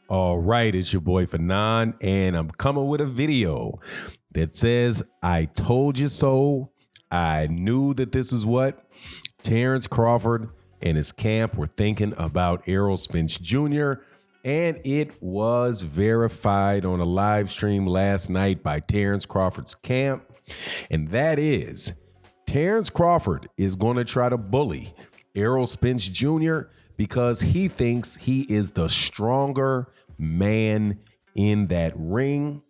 All right, it's your boy Fanon, and I'm coming with a video that says, I told you so. I knew that this is what Terence Crawford and his camp were thinking about Errol Spence Jr., and it was verified on a live stream last night by Terence Crawford's camp, and that is Terence Crawford is going to try to bully Errol Spence Jr. because he thinks he is the stronger man in that ring.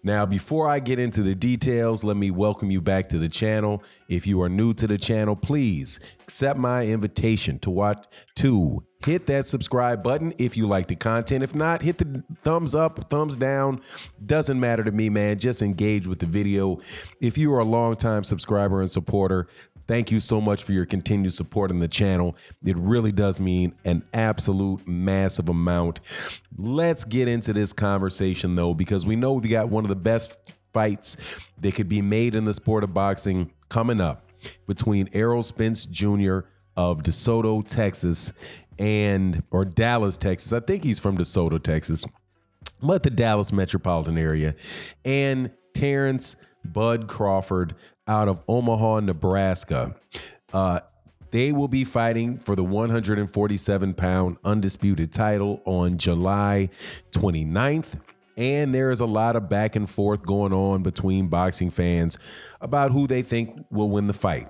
Now, before I get into the details, let me welcome you back to the channel. If you are new to the channel, please accept my invitation to hit that subscribe button if you like the content. If not, hit the thumbs up, thumbs down. Doesn't matter to me, man. Just engage with the video. If you are a longtime subscriber and supporter, thank you so much for your continued support in the channel. It really does mean an absolute massive amount. Let's get into this conversation, though, because we know we've got one of the best fights that could be made in the sport of boxing coming up between Errol Spence Jr. of DeSoto, Texas, or Dallas, Texas. I think he's from DeSoto, Texas, but the Dallas metropolitan area, and Terence Bud Crawford out of Omaha, Nebraska. They will be fighting for the 147-pound undisputed title on July 29th. And there is a lot of back and forth going on between boxing fans about who they think will win the fight.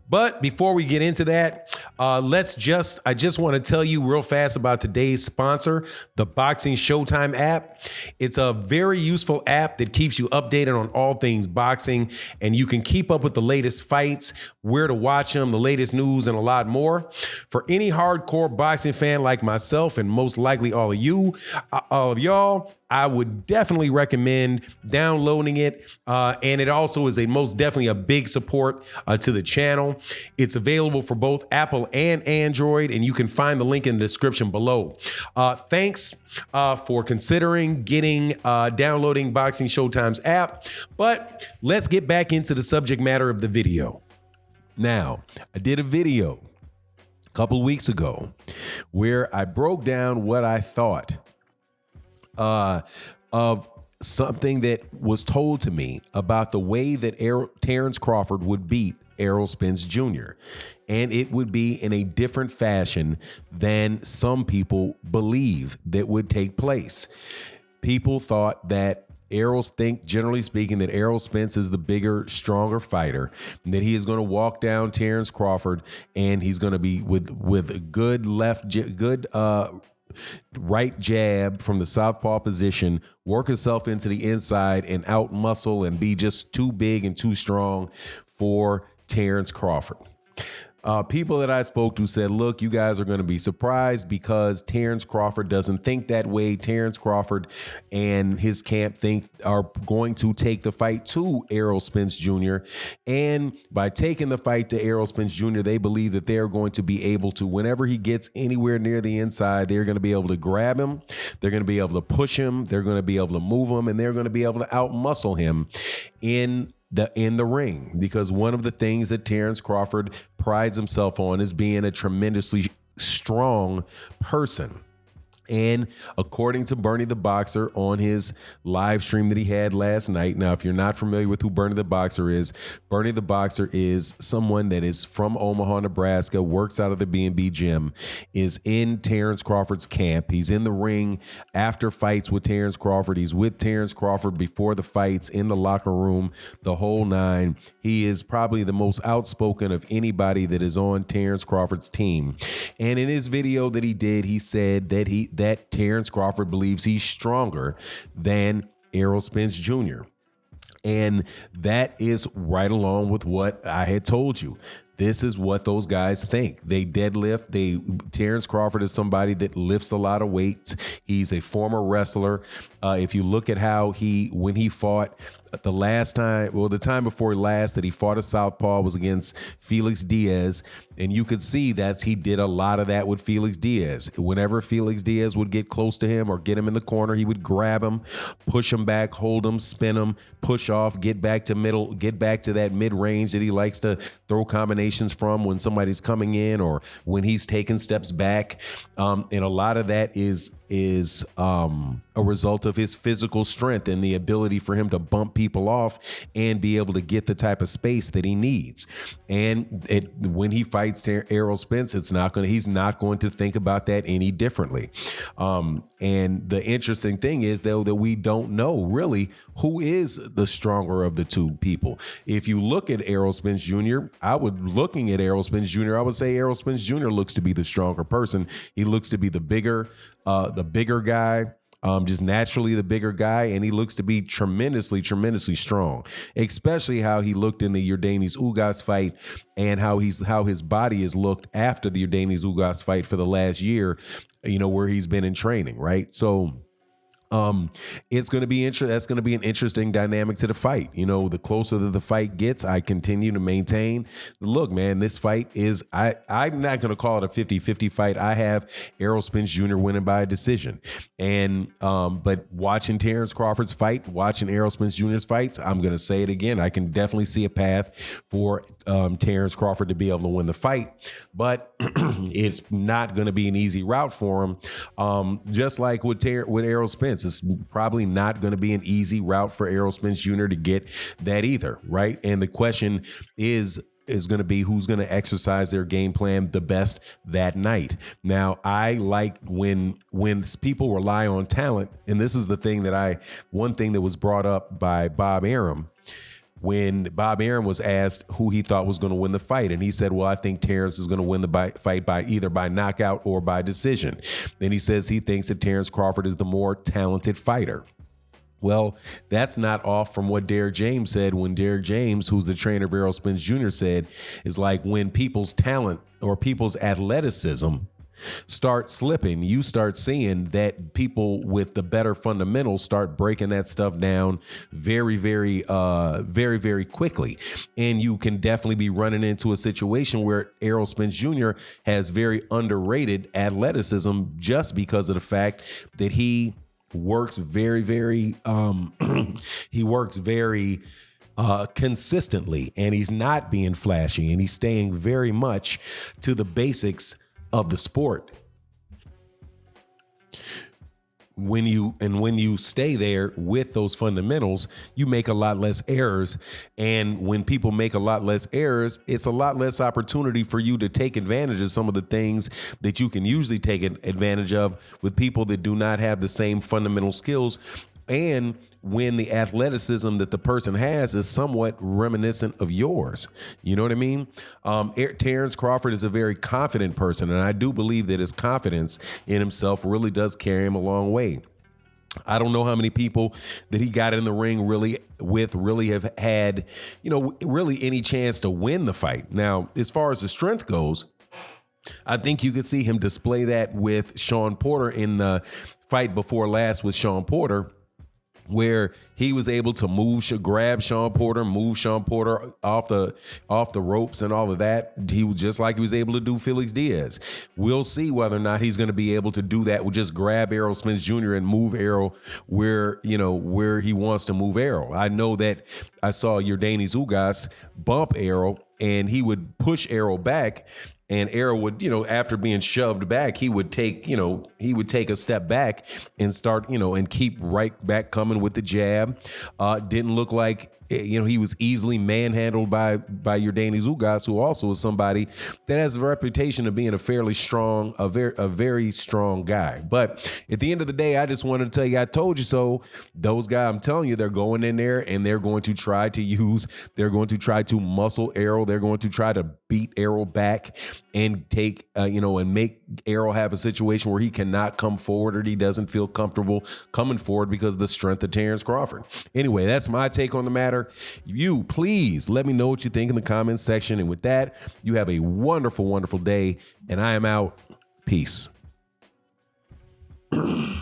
But before we get into that, I just want to tell you real fast about today's sponsor, the Boxing Showtime app. It's a very useful app that keeps you updated on all things boxing, and you can keep up with the latest fights, where to watch them, the latest news, and a lot more. For any hardcore boxing fan like myself, and most likely all of y'all, I would definitely recommend downloading it. And it also is most definitely a big support to the channel. It's available for both Apple and Android, and you can find the link in the description below. Thanks for considering downloading Boxing Showtime's app. But let's get back into the subject matter of the video. Now, I did a video a couple of weeks ago where I broke down what I thought of something that was told to me about the way that Terence Crawford would beat Errol Spence Jr. And it would be in a different fashion than some people believe that would take place. People thought that generally speaking, that Errol Spence is the bigger, stronger fighter, and that he is going to walk down Terence Crawford, and he's going to be with a good right jab from the southpaw position, work himself into the inside and out muscle and be just too big and too strong for Terence Crawford. People that I spoke to said, look, you guys are going to be surprised because Terence Crawford doesn't think that way. Terence Crawford and his camp are going to take the fight to Errol Spence Jr. And by taking the fight to Errol Spence Jr., they believe that they're going to be able to, whenever he gets anywhere near the inside, they're going to be able to grab him. They're going to be able to push him. They're going to be able to move him, and they're going to be able to out-muscle him in the ring, because one of the things that Terence Crawford prides himself on is being a tremendously strong person. And according to Bernie the Boxer on his live stream that he had last night. Now, if you're not familiar with who Bernie the Boxer is someone that is from Omaha, Nebraska, works out of the B&B gym, is in Terence Crawford's camp. He's in the ring after fights with Terence Crawford. He's with Terence Crawford before the fights, in the locker room, the whole nine. He is probably the most outspoken of anybody that is on Terence Crawford's team. And in his video that he did, he said that Terence Crawford believes he's stronger than Errol Spence Jr. And that is right along with what I had told you. This is what those guys think. They deadlift. Terence Crawford is somebody that lifts a lot of weights. He's a former wrestler. If you look at how when he fought the time before last that he fought a southpaw was against Felix Diaz, and you could see he did a lot of that with Felix Diaz. Whenever Felix Diaz would get close to him or get him in the corner, he would grab him, push him back, hold him, spin him, push off, get back to that mid range that he likes to throw combinations from when somebody's coming in or when he's taking steps back. And a lot of that is is a result of his physical strength and the ability for him to bump people off and be able to get the type of space that he needs. And when he fights Errol Spence, he's not going to think about that any differently. And the interesting thing is, though, that we don't know really who is the stronger of the two people. If you look at Errol Spence Jr., I would say Errol Spence Jr. looks to be the stronger person. He looks to be the bigger guy. Just naturally the bigger guy, and he looks to be tremendously strong, especially how he looked in the Yordenis Ugas fight and how his body has looked after the Yordenis Ugas fight for the last year, where he's been in training, right? So it's going to be that's going to be an interesting dynamic to the fight. The closer that the fight gets, I continue to maintain, look, man, this fight is, I'm not going to call it a 50-50 fight. I have Errol Spence Jr. winning by a decision. And, but watching Terence Crawford's fight, watching Errol Spence Jr.'s fights, I'm going to say it again. I can definitely see a path for Terence Crawford to be able to win the fight, but it's not going to be an easy route for him. Just like with Errol Spence, it's probably not going to be an easy route for Errol Spence Jr. to get that either, right? And the question is going to be who's going to exercise their game plan the best that night. Now, I like when people rely on talent, and this is one thing that was brought up by Bob Arum. When Bob Arum was asked who he thought was going to win the fight, and he said, well, I think Terence is going to win the fight by either by knockout or by decision. Then he says he thinks that Terence Crawford is the more talented fighter. Well, that's not off from what Derrick James said when Derrick James, who's the trainer of Errol Spence Jr., said, is like when people's talent or people's athleticism start slipping, you start seeing that people with the better fundamentals start breaking that stuff down very, very quickly. And you can definitely be running into a situation where Errol Spence Jr. has very underrated athleticism just because of the fact that he works very consistently, and he's not being flashy, and he's staying very much to the basics of the sport. When you stay there with those fundamentals, you make a lot less errors. And when people make a lot less errors, it's a lot less opportunity for you to take advantage of some of the things that you can usually take advantage of with people that do not have the same fundamental skills. And when the athleticism that the person has is somewhat reminiscent of yours. You know what I mean? Terence Crawford is a very confident person, and I do believe that his confidence in himself really does carry him a long way. I don't know how many people that he got in the ring really have had, really any chance to win the fight. Now, as far as the strength goes, I think you could see him display that with Sean Porter in the fight before last with Sean Porter, where he was able to grab Sean Porter, move Sean Porter off the ropes and all of that. He was just like he was able to do Felix Diaz. We'll see whether or not he's going to be able to do that. We'll just grab Errol Spence Jr. and move Errol where he wants to move Errol. I know that I saw Yordenis Ugas bump Errol, and he would push Errol back. And Errol would, after being shoved back, he would take a step back and start, and keep right back coming with the jab. Didn't look like, he was easily manhandled by Yordenis Ugas, who also is somebody that has a reputation of being a very strong guy. But at the end of the day, I just wanted to tell you, I told you so. Those guys, I'm telling you, they're going in there and they're going to try to muscle Errol. They're going to try to beat Errol back and take, and make Errol have a situation where he cannot come forward or he doesn't feel comfortable coming forward because of the strength of Terence Crawford. Anyway, that's my take on the matter. You please let me know what you think in the comments section. And with that, you have a wonderful, wonderful day. And I am out. Peace.